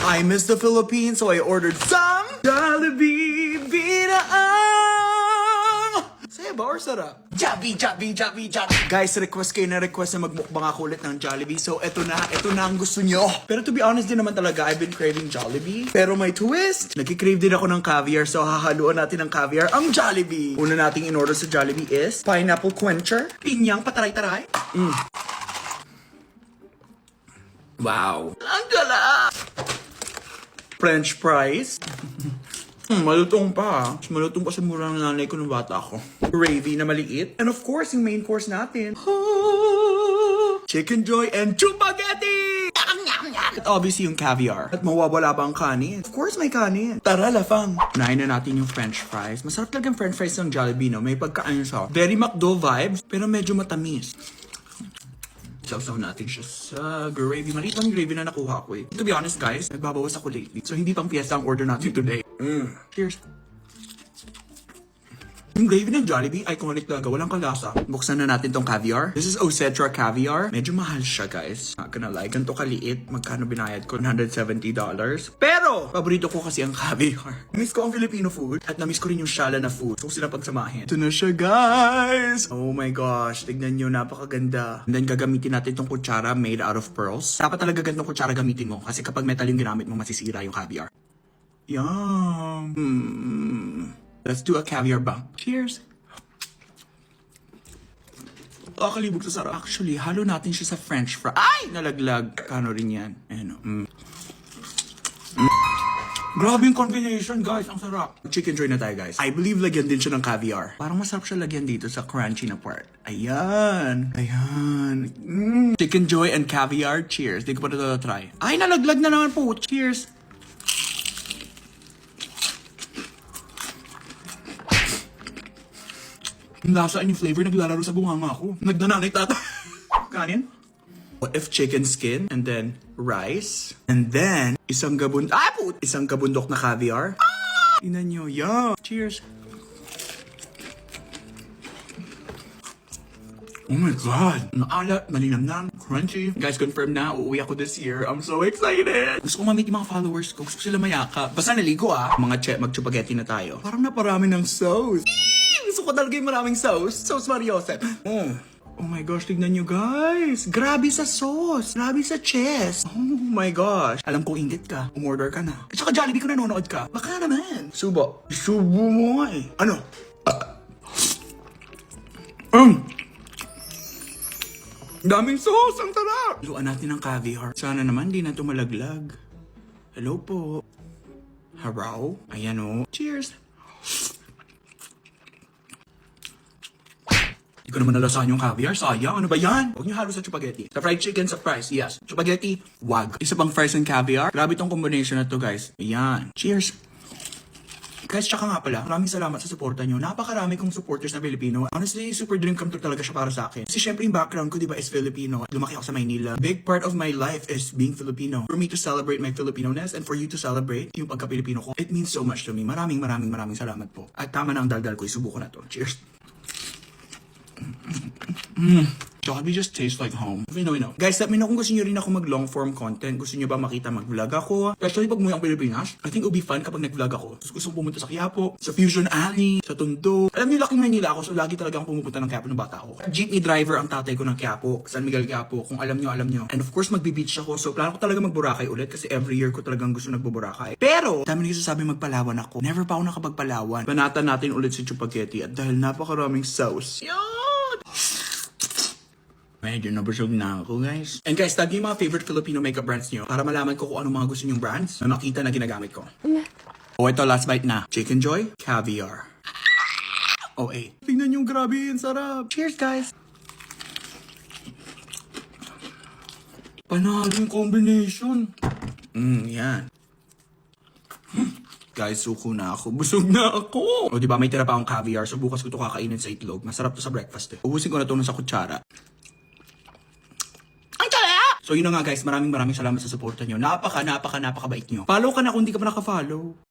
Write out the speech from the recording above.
I miss the Philippines, so I ordered some Jollibee Binaang! Saya ba or sarap? Jollibee! Guys, request kayo na request na magmukbang ako ulit ng Jollibee. So, ito na ang gusto nyo. Pero to be honest din naman talaga, I've been craving Jollibee. Pero may twist. Nagki-crave din ako ng caviar, so hahaluan natin ng caviar ang Jollibee. Una nating in-order sa Jollibee is pineapple quencher, pinyang pataray-taray. Wow. Ang gala! French fries. Malutong pa. Malutong pa sa mura ng nanay ko nung bata ako. Gravy na maliit. And of course, yung main course natin. Chicken Joy and Chupageti! At obviously yung caviar. At mawawala ba ang kanin? Of course may kanin. Tara, lafang. Unahin na natin yung french fries. Masarap talagang french fries ng Jollibee, no? May pagkaano siya. Very McDo vibes, pero medyo matamis. Sausaw natin siya sa gravy. Maliit lang yung gravy na nakuha ko eh. To be honest guys, nagbabawas ako lately. So hindi pang fiesta ang order natin today. Cheers. Yung gravy ng Jollibee, iconic talaga. Walang kalasa. Buksan na natin tong caviar. This is Osetra caviar. Medyo mahal siya guys. Not gonna lie. Ganito kaliit. Magkano binayad ko? $170. Pero, paborito ko kasi ang caviar. Miss ko ang Filipino food. At na-miss ko rin yung shala na food. So sila pagsamahin. Ito na siya guys. Oh my gosh. Tignan nyo. Napakaganda. And then gagamitin natin tong kutsara made out of pearls. Dapat talaga ganitong kutsara gamitin mo. Kasi kapag metal yung ginamit mo, masisira yung caviar. Yum. Let's do a caviar bump. Cheers! Kalibog sa sarap. Actually, halo natin siya sa french fry. Ay! Nalaglag. Kano rin yan. Ayan. Grabe yung combination, guys. Ang sarap. Chicken joy na tayo, guys. I believe lagyan din siya ng caviar. Parang masarap siya lagyan dito sa crunchy na part. Ayan. Chicken joy and caviar. Cheers. Di ko pa ito try. Ay, nalaglag na naman po. Cheers! Yung lasa and yung flavor naglalaro sa bunganga ko. Nagdananay tata. Kanin? What if chicken skin and then rice and then isang kabundok na caviar? Tingnan nyo. Yum! Cheers! Oh my God! Maalat, malinamnam, crunchy. Guys, confirm na, uuwi ako this year. I'm so excited! Gusto ko ma-meet yung mga followers ko. Gusto ko sila mayaka. Basta naligo Mga mag-chupageti na tayo. Parang naparami ng sauce. Gusto ko talaga yung maraming sauce. Sauce Mariosep. Oh my gosh, tignan nyo guys. Grabe sa sauce. Grabe sa chest. Oh my gosh. Alam ko ingit ka. Umorder ka na. At saka Jollibee kung nanonood ka. Baka naman. Subo. Subo mo eh. Ano? Daming sauce. Ang sarap. Luan natin ng caviar. Sana naman di na ito malaglag. Hello po. Haraw. Ayan o. Cheers. Hindi ko naman nalasahan yung caviar. Sayang. Ano ba yan? Huwag niyo halo sa chupageti. Sa fried chicken, sa fries. Yes. Chupageti, wag. Isa pang fries and caviar. Grabe tong combination na to, guys. Ayan. Cheers. Guys, tsaka nga pala, maraming salamat sa suporta nyo. Napakarami kong supporters na Filipino. Honestly, super dream come true talaga siya para sa akin. Kasi syempre yung background ko, di ba, is Filipino. Lumaki ako sa Maynila. Big part of my life is being Filipino. For me to celebrate my Filipino-ness and for you to celebrate yung pagka-Pilipino ko, it means so much to me. Maraming salamat po. At tama na ang daldal ko. Isubuko na to. Cheers. Jollibee just tastes like home. You know. Guys, let me know kung gusto nyo rin ako mag-long form content. Gusto nyo ba makita mag-vlog ako? Especially pag umuwi ang Pilipinas. I think it would be fun kapag nag-vlog ako. Gusto kong pumunta sa Quiapo, sa Fusion Alley, sa Tondo. Alam niyo, laking Manila ako, so lagi talaga akong pumupunta ng Quiapo ng bata ako. Jeepney driver ang tatay ko ng Quiapo, San Miguel Quiapo. Kung alam nyo. And of course, magbe-beach ako. So plano ko talaga mag-Boracay ulit kasi every year ko talagang gusto nagbo-Boracay. Pero, dami nagsasabi magpalawan ako. Never pa ako nakapagpalawan. Banatan natin ulit si Chupageti at dahil napakaraming sauce. Medyo nabusog na ako, guys. And guys, tag yung mga favorite Filipino makeup brands nyo para malaman ko kung anong mga gusto nyong brands na makita na ginagamit ko. Ito, last bite na. Chicken Joy, caviar. Tingnan yung grabe, ang sarap. Cheers, guys. Panalo yung combination. Yan. Guys, suko na ako. Busog na ako. O, diba, may tira pa akong caviar. So, bukas ko ito kakainin sa itlog. Masarap to sa breakfast eh. Ubusin ko na ito sa kutsara. So yun na nga guys, maraming salamat sa suporta nyo. Napakabait nyo. Follow ka na kung hindi ka pa naka-follow.